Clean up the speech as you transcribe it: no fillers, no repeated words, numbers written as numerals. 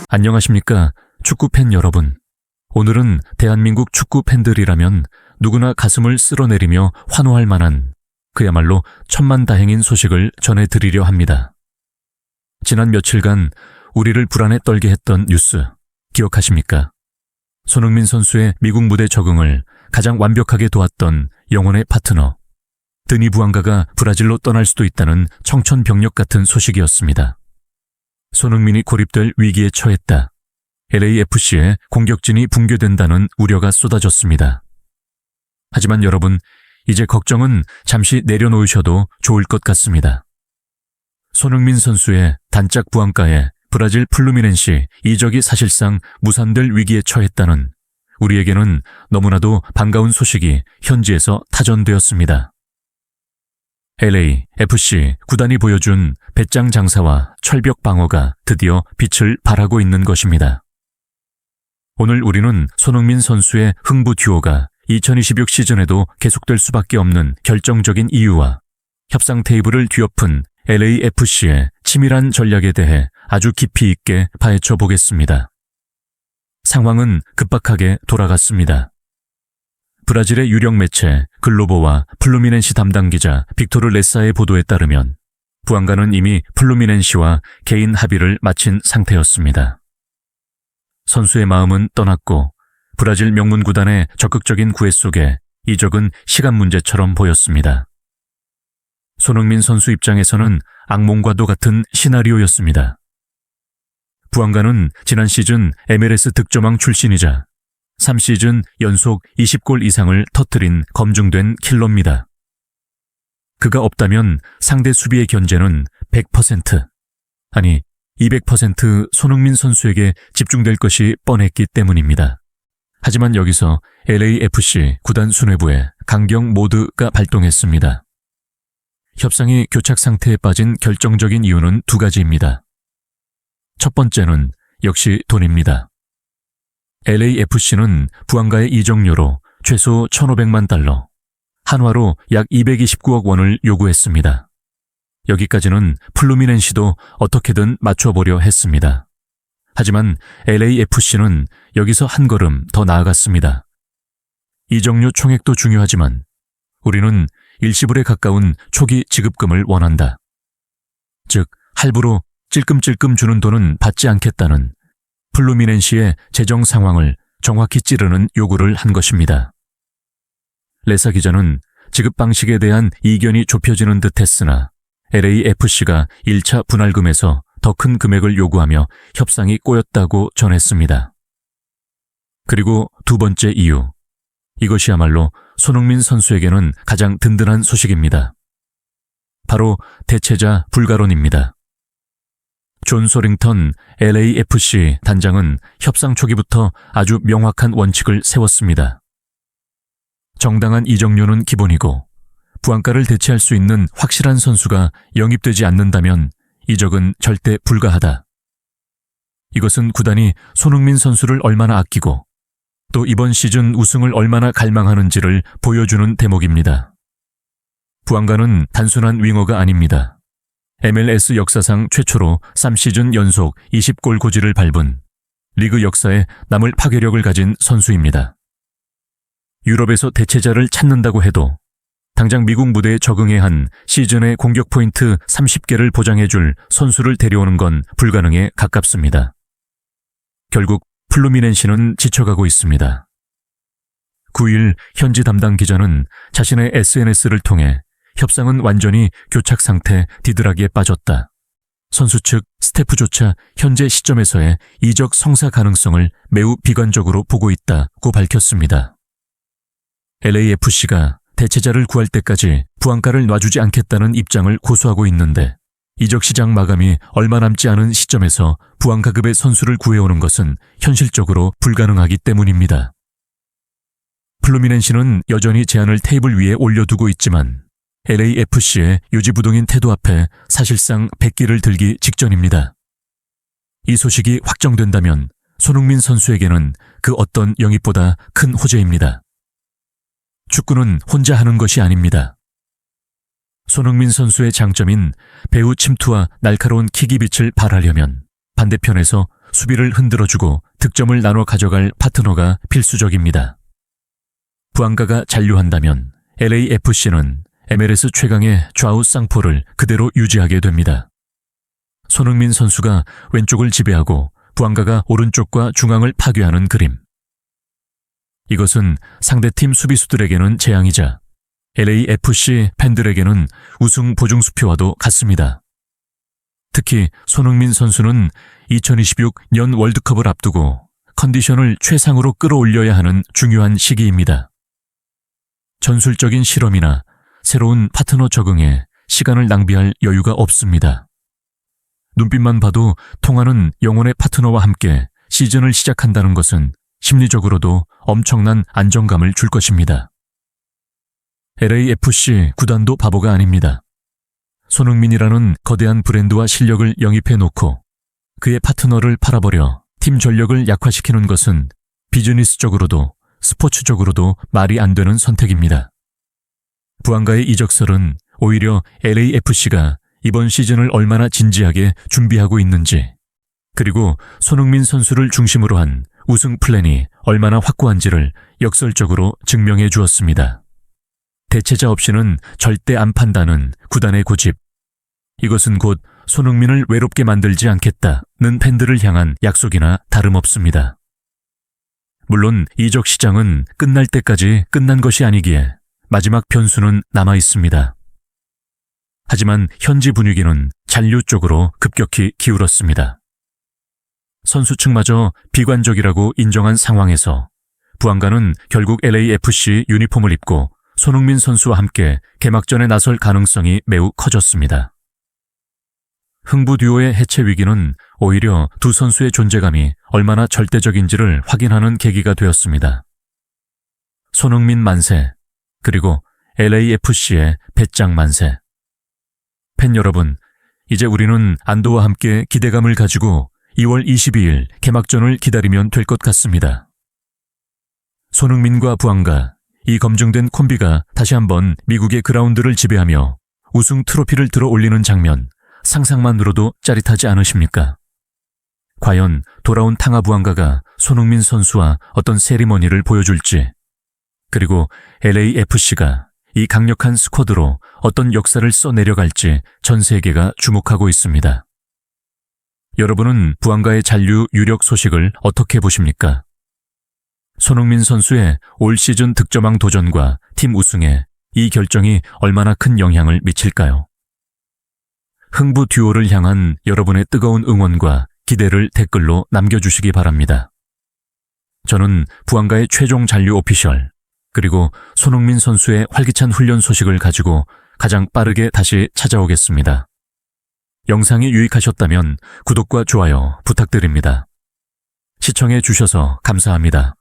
안녕하십니까 축구팬 여러분. 오늘은 대한민국 축구팬들이라면 누구나 가슴을 쓸어내리며 환호할 만한 그야말로 천만다행인 소식을 전해드리려 합니다. 지난 며칠간 우리를 불안에 떨게 했던 뉴스 기억하십니까? 손흥민 선수의 미국 무대 적응을 가장 완벽하게 도왔던 영혼의 파트너 드니 부앙가가 브라질로 떠날 수도 있다는 청천벽력 같은 소식이었습니다. 손흥민이 고립될 위기에 처했다. LAFC의 공격진이 붕괴된다는 우려가 쏟아졌습니다. 하지만 여러분, 이제 걱정은 잠시 내려놓으셔도 좋을 것 같습니다. 손흥민 선수의 단짝 부안가에 브라질 플루미넨시 이적이 사실상 무산될 위기에 처했다는 우리에게는 너무나도 반가운 소식이 현지에서 타전되었습니다. LAFC 구단이 보여준 배짱 장사와 철벽 방어가 드디어 빛을 발하고 있는 것입니다. 오늘 우리는 손흥민 선수의 흥부 듀오가 2026 시즌에도 계속될 수밖에 없는 결정적인 이유와 협상 테이블을 뒤엎은 LAFC의 치밀한 전략에 대해 아주 깊이 있게 파헤쳐 보겠습니다. 상황은 급박하게 돌아갔습니다. 브라질의 유력 매체 글로보와 플루미넨시 담당 기자 빅토르 레사의 보도에 따르면 부안가는 이미 플루미넨시와 개인 합의를 마친 상태였습니다. 선수의 마음은 떠났고 브라질 명문 구단의 적극적인 구애 속에 이적은 시간 문제처럼 보였습니다. 손흥민 선수 입장에서는 악몽과도 같은 시나리오였습니다. 부안가는 지난 시즌 MLS 득점왕 출신이자 3시즌 연속 20골 이상을 터뜨린 검증된 킬러입니다. 그가 없다면 상대 수비의 견제는 100%, 아니 200% 손흥민 선수에게 집중될 것이 뻔했기 때문입니다. 하지만 여기서 LAFC 구단 수뇌부의 강경 모드가 발동했습니다. 협상이 교착 상태에 빠진 결정적인 이유는 두 가지입니다. 첫 번째는 역시 돈입니다. LAFC는 부안가의 이적료로 최소 1,500만 달러, 한화로 약 229억 원을 요구했습니다. 여기까지는 플루미넨시도 어떻게든 맞춰보려 했습니다. 하지만 LAFC는 여기서 한 걸음 더 나아갔습니다. 이적료 총액도 중요하지만 우리는 일시불에 가까운 초기 지급금을 원한다. 즉, 할부로 찔끔찔끔 주는 돈은 받지 않겠다는 플루미넨시의 재정 상황을 정확히 찌르는 요구를 한 것입니다. 레사 기자는 지급 방식에 대한 이견이 좁혀지는 듯 했으나 LAFC가 1차 분할금에서 더 큰 금액을 요구하며 협상이 꼬였다고 전했습니다. 그리고 두 번째 이유, 이것이야말로 손흥민 선수에게는 가장 든든한 소식입니다. 바로 대체자 불가론입니다. 존 소링턴 LAFC 단장은 협상 초기부터 아주 명확한 원칙을 세웠습니다. 정당한 이적료는 기본이고 부안가를 대체할 수 있는 확실한 선수가 영입되지 않는다면 이적은 절대 불가하다. 이것은 구단이 손흥민 선수를 얼마나 아끼고 또 이번 시즌 우승을 얼마나 갈망하는지를 보여주는 대목입니다. 부안가는 단순한 윙어가 아닙니다. MLS 역사상 최초로 3시즌 연속 20골 고지를 밟은 리그 역사에 남을 파괴력을 가진 선수입니다. 유럽에서 대체자를 찾는다고 해도 당장 미국 무대에 적응해 한 시즌의 공격 포인트 30개를 보장해줄 선수를 데려오는 건 불가능에 가깝습니다. 결국 플루미넨시는 지쳐가고 있습니다. 9일 현지 담당 기자는 자신의 SNS를 통해 협상은 완전히 교착 상태 디드라기에 빠졌다. 선수 측 스태프조차 현재 시점에서의 이적 성사 가능성을 매우 비관적으로 보고 있다고 밝혔습니다. LAFC가 대체자를 구할 때까지 부안가를 놔주지 않겠다는 입장을 고수하고 있는데 이적 시장 마감이 얼마 남지 않은 시점에서 부안가급의 선수를 구해오는 것은 현실적으로 불가능하기 때문입니다. 플루미넨시는 여전히 제안을 테이블 위에 올려두고 있지만 LAFC의 요지부동인 태도 앞에 사실상 백기를 들기 직전입니다. 이 소식이 확정된다면 손흥민 선수에게는 그 어떤 영입보다 큰 호재입니다. 축구는 혼자 하는 것이 아닙니다. 손흥민 선수의 장점인 배후 침투와 날카로운 킥이 빛을 발하려면 반대편에서 수비를 흔들어주고 득점을 나눠 가져갈 파트너가 필수적입니다. 부앙가가 잔류한다면 LAFC는 MLS 최강의 좌우 쌍포를 그대로 유지하게 됩니다. 손흥민 선수가 왼쪽을 지배하고 부앙가가 오른쪽과 중앙을 파괴하는 그림. 이것은 상대팀 수비수들에게는 재앙이자 LAFC 팬들에게는 우승 보증수표와도 같습니다. 특히 손흥민 선수는 2026년 월드컵을 앞두고 컨디션을 최상으로 끌어올려야 하는 중요한 시기입니다. 전술적인 실험이나 새로운 파트너 적응에 시간을 낭비할 여유가 없습니다. 눈빛만 봐도 통하는 영혼의 파트너와 함께 시즌을 시작한다는 것은 심리적으로도 엄청난 안정감을 줄 것입니다. LAFC 구단도 바보가 아닙니다. 손흥민이라는 거대한 브랜드와 실력을 영입해 놓고 그의 파트너를 팔아버려 팀 전력을 약화시키는 것은 비즈니스적으로도 스포츠적으로도 말이 안 되는 선택입니다. 부앙가의 이적설은 오히려 LAFC가 이번 시즌을 얼마나 진지하게 준비하고 있는지, 그리고 손흥민 선수를 중심으로 한 우승 플랜이 얼마나 확고한지를 역설적으로 증명해 주었습니다. 대체자 없이는 절대 안 판다는 구단의 고집. 이것은 곧 손흥민을 외롭게 만들지 않겠다는 팬들을 향한 약속이나 다름없습니다. 물론 이적 시장은 끝날 때까지 끝난 것이 아니기에 마지막 변수는 남아 있습니다. 하지만 현지 분위기는 잔류 쪽으로 급격히 기울었습니다. 선수 측마저 비관적이라고 인정한 상황에서 부앙가는 결국 LAFC 유니폼을 입고 손흥민 선수와 함께 개막전에 나설 가능성이 매우 커졌습니다. 흥부 듀오의 해체 위기는 오히려 두 선수의 존재감이 얼마나 절대적인지를 확인하는 계기가 되었습니다. 손흥민 만세, 그리고 LAFC의 배짱 만세. 팬 여러분, 이제 우리는 안도와 함께 기대감을 가지고 2월 22일 개막전을 기다리면 될 것 같습니다. 손흥민과 부앙가, 이 검증된 콤비가 다시 한번 미국의 그라운드를 지배하며 우승 트로피를 들어 올리는 장면, 상상만으로도 짜릿하지 않으십니까? 과연 돌아온 탕하 부앙가가 손흥민 선수와 어떤 세리머니를 보여줄지, 그리고 LAFC가 이 강력한 스쿼드로 어떤 역사를 써내려갈지 전 세계가 주목하고 있습니다. 여러분은 부앙가의 잔류 유력 소식을 어떻게 보십니까? 손흥민 선수의 올 시즌 득점왕 도전과 팀 우승에 이 결정이 얼마나 큰 영향을 미칠까요? 흥부 듀오를 향한 여러분의 뜨거운 응원과 기대를 댓글로 남겨주시기 바랍니다. 저는 부앙가의 최종 잔류 오피셜, 그리고 손흥민 선수의 활기찬 훈련 소식을 가지고 가장 빠르게 다시 찾아오겠습니다. 영상이 유익하셨다면 구독과 좋아요 부탁드립니다. 시청해 주셔서 감사합니다.